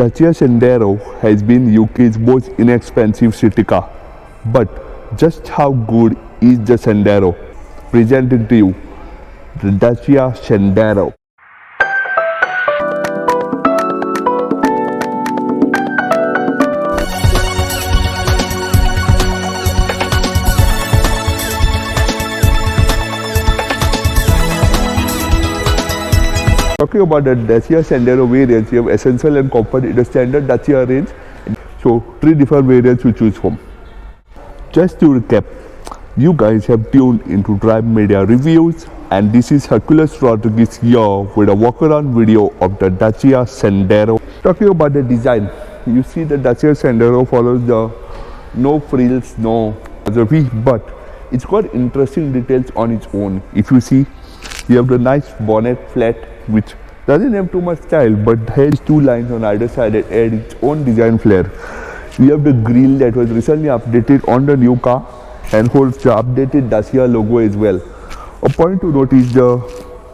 Dacia Sandero has been UK's most inexpensive city car. But just how good is the Sandero? Presenting to you the Dacia Sandero. Talking about the Dacia Sandero variants, you have Essential and Comfort in the standard Dacia range. So, three different variants to choose from. Just to recap, you guys have tuned into Drive Media Reviews, and this is Hercules Rodriguez here with a walk-around video of the Dacia Sandero. Talking about the design, you see the Dacia Sandero follows the no frills, no apostrophe, but it's got interesting details on its own. If you see, you have the nice bonnet flat, which doesn't have too much style but has two lines on either side that add its own design flair. You have the grille that was recently updated on the new car and holds the updated Dacia logo as well. A point to note is the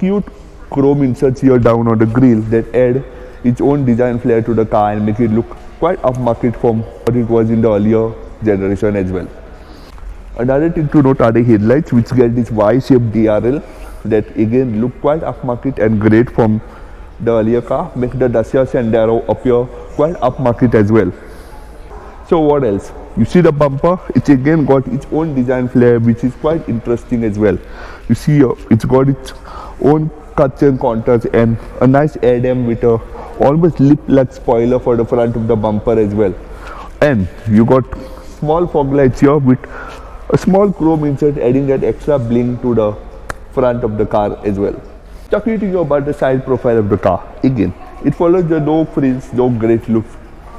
cute chrome inserts here down on the grille that add its own design flair to the car and make it look quite upmarket from what it was in the earlier generation as well. Another thing to note are the headlights, which get this Y-shaped DRL that again look quite upmarket and great from the earlier car, make the Dacia Sandero appear quite upmarket as well. So what else? You see the bumper, it's again got its own design flair, which is quite interesting as well. You see it's got its own cuts and contours and a nice air-dam with a almost lip-like spoiler for the front of the bumper as well. And you got small fog lights here with a small chrome insert adding that extra bling to the front of the car as well. Talking to you about the side profile of the car, again it follows the no frills, no great look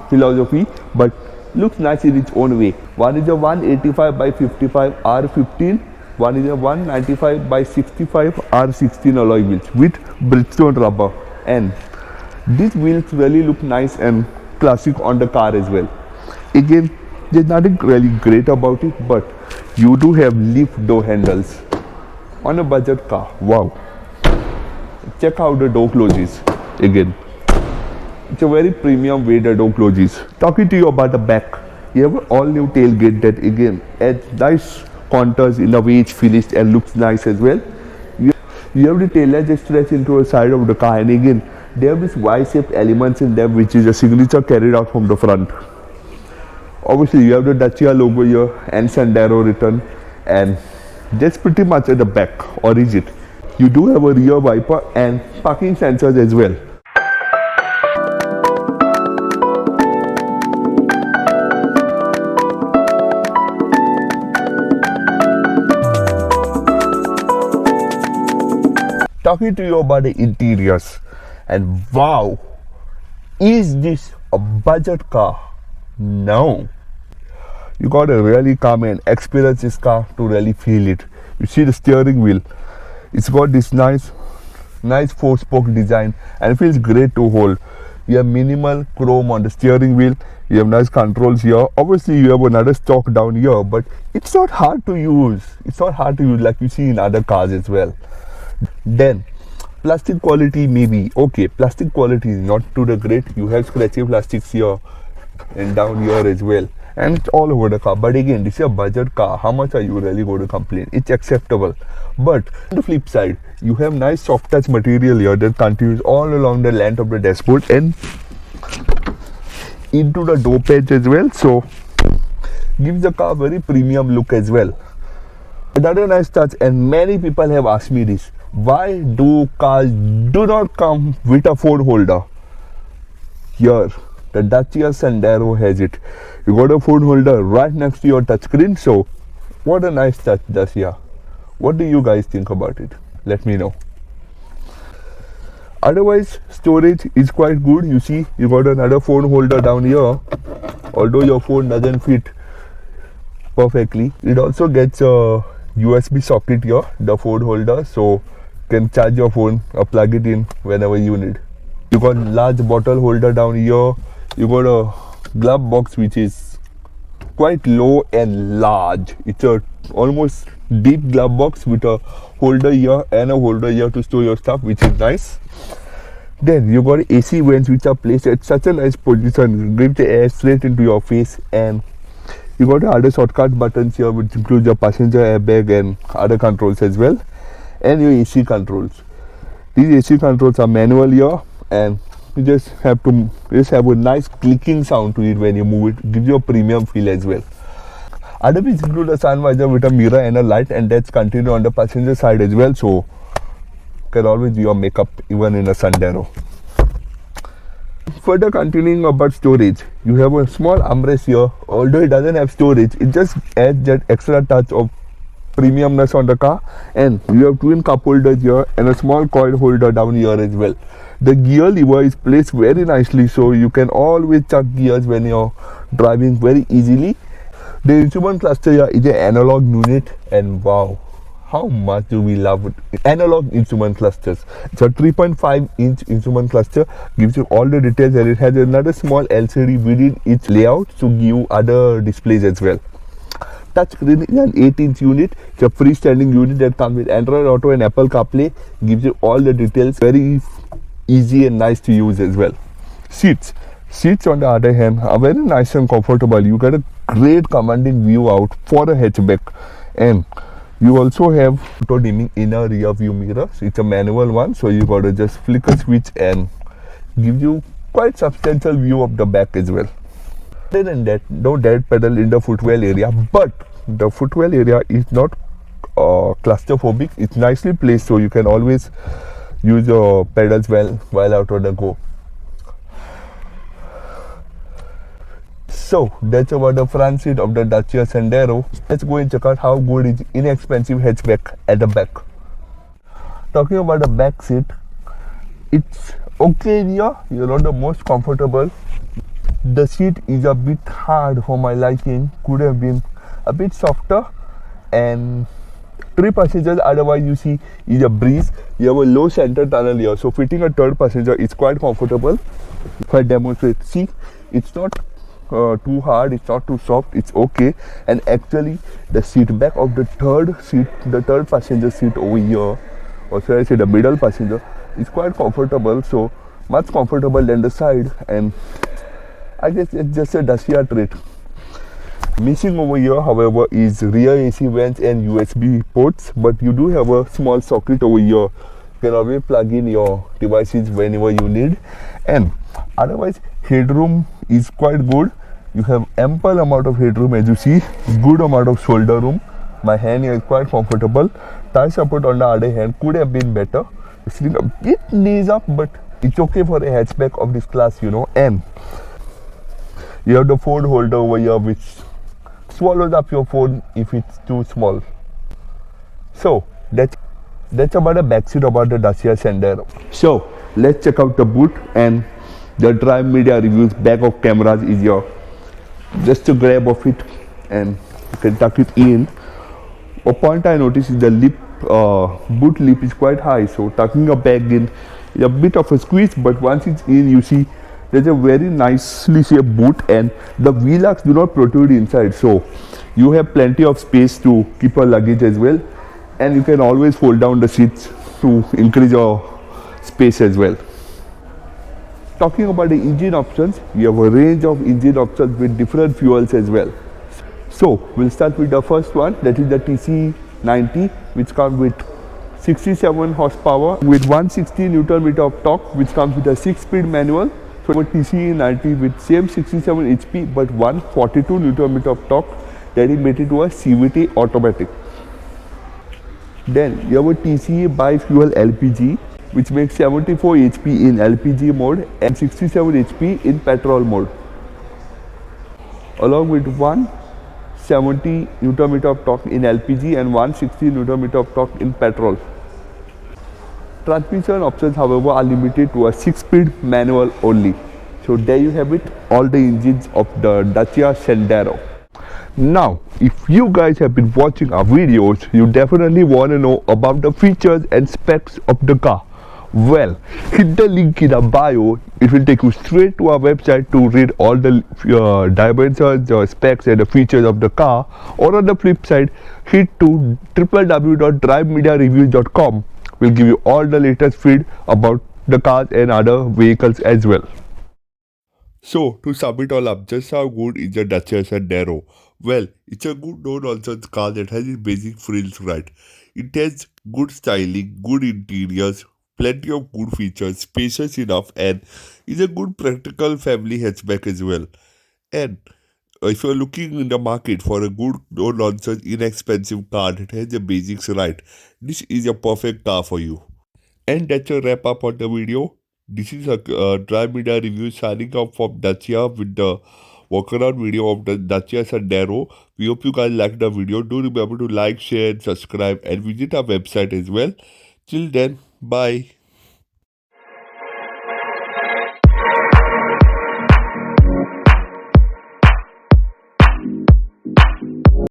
philosophy, but looks nice in its own way. One is a 185 by 55 R15, one is a 195 by 65 R16 alloy wheels with Bridgestone rubber, and these wheels really look nice and classic on the car as well. Again, there's nothing really great about it, but you do have lift door handles on a budget car. Wow, check how the door closes. Again, it's a very premium way the door closes. Talking to you about the back, you have an all new tailgate that again adds nice contours in the way it's finished and looks nice as well. You have the tail lights that stretch into the side of the car, and again they have these Y-shaped elements in them, which is a signature carried out from the front. Obviously you have the Dacia logo here and Sandero written, and that's pretty much at the back, or is it? You do have a rear wiper and parking sensors as well. Talking to you about the interiors, and wow, is this a budget car? No. You gotta really come and experience this car to really feel it. You see the steering wheel, it's got this nice 4-spoke design and it feels great to hold. You have minimal chrome on the steering wheel, you have nice controls here. Obviously you have another stock down here, but it's not hard to use. It's not hard to use like you see in other cars as well. Then plastic quality, maybe okay, plastic quality is not to the great. You have scratchy plastics here and down here as well, and it's all over the car. But again, this is a budget car. How much are you really going to complain? It's acceptable. But on the flip side, you have nice soft touch material here that continues all along the length of the dashboard and into the door pads as well, so gives the car very premium look as well. Another nice touch, and many people have asked me this: why do cars do not come with a phone holder? Here the Dacia Sandero has it. You got a phone holder right next to your touchscreen, so what a nice touch, Dacia. What do you guys think about it? Let me know. Otherwise, storage is quite good. You see, you got another phone holder down here, although your phone doesn't fit perfectly. It also gets a USB socket here, the phone holder, so you can charge your phone or plug it in whenever you need. You got large bottle holder down here. You got a glove box which is quite low and large. It's a almost deep glove box with a holder here and a holder here to store your stuff, which is nice. Then you got AC vents which are placed at such a nice position, gives the air straight into your face, and you got other shortcut buttons here which include your passenger airbag and other controls as well, and your AC controls. These AC controls are manual here, and you just have a nice clicking sound to it when you move it. Gives you a premium feel as well. Other bits include a sun visor with a mirror and a light, and that's continued on the passenger side as well, so can always do your makeup even in a Sandero. Further continuing about storage, you have a small armrest here. Although it doesn't have storage, it just adds that extra touch of premiumness on the car, and you have twin cup holders here and a small coin holder down here as well. The gear lever is placed very nicely, so you can always chuck gears when you're driving very easily. The instrument cluster here is an analog unit, and wow, how much do we love it. Analog instrument clusters. It's a 3.5-inch instrument cluster, gives you all the details, and it has another small LCD within its layout to give other displays as well. Touchscreen is an 8-inch unit. It's a freestanding unit that comes with Android Auto and Apple CarPlay. Gives you all the details. Very easy and nice to use as well. Seats on the other hand are very nice and comfortable. You get a great commanding view out for a hatchback, and you also have auto dimming inner rear view mirrors. It's a manual one, so you gotta just flick a switch and give you quite substantial view of the back as well. Other than that, no dead pedal in the footwell area, but the footwell area is not claustrophobic. It's nicely placed, so you can always use your pedals while out on the go. So that's about the front seat of the Dacia Sandero. Let's go and check out how good is inexpensive hatchback at the back. Talking about the back seat, it's okay here. You're not the most comfortable. The seat is a bit hard for my liking. Could have been a bit softer, and 3 passengers otherwise you see is a breeze. You have a low center tunnel here, so fitting a third passenger is quite comfortable. If I demonstrate, see, it's not too hard, it's not too soft, it's okay. And actually the seat back of the third passenger seat over here, or should I say the middle passenger, is quite comfortable, so much comfortable than the side, and I guess it's just a Dacia trait. Missing over here, however, is rear AC vents and USB ports, but you do have a small socket over here. You can always plug in your devices whenever you need, and otherwise headroom is quite good. You have ample amount of headroom, as you see, good amount of shoulder room. My hand here is quite comfortable. Thigh support on the other hand could have been better. It's a bit knees up, but it's okay for a hatchback of this class, you know. And you have the phone holder over here which swallows up your phone if it's too small. So that's about the backseat about the Dacia Sandero. So let's check out the boot, and the Drive Media Reviews back of cameras is here. Just a grab of it and you can tuck it in. A point I noticed is the lip, boot lip is quite high, so tucking a bag in is a bit of a squeeze, but once it's in, you see there's a very nicely shaped boot, and the wheel arcs do not protrude inside, so you have plenty of space to keep your luggage as well, and you can always fold down the seats to increase your space as well. Talking about the engine options, we have a range of engine options with different fuels as well. So we'll start with the first one, that is the TC90, which comes with 67 horsepower with 160 Nm of torque, which comes with a 6-speed manual. So a TC90 with same 67 HP but 142 Nm of torque, that is made into a CVT automatic. Then you have a TCE bi-fuel LPG, which makes 74 HP in LPG mode and 67 HP in petrol mode, along with 170 Nm of torque in LPG and 160 Nm of torque in petrol. Transmission options, however, are limited to a 6-speed manual only. So there you have it, all the engines of the Dacia Sandero. Now, if you guys have been watching our videos, you definitely want to know about the features and specs of the car. Well, hit the link in the bio. It will take you straight to our website to read all the dimensions, specs and the features of the car. Or on the flip side, hit to www.drivemediareviews.com. Will give you all the latest feed about the cars and other vehicles as well. So, to sum it all up, just how good is the Dacia Sandero? Well, it's a good no-nonsense car that has its basic frills right. It has good styling, good interiors, plenty of good features, spacious enough, and is a good practical family hatchback as well. And if you're looking in the market for a good, no-nonsense, inexpensive car that has the basics right, this is a perfect car for you. And that's a wrap up on the video. This is a Drive Media review signing off from Dacia with the walk around video of the Dacia Sandero. We hope you guys liked the video. Do remember to like, share, and subscribe, and visit our website as well. Till then, bye.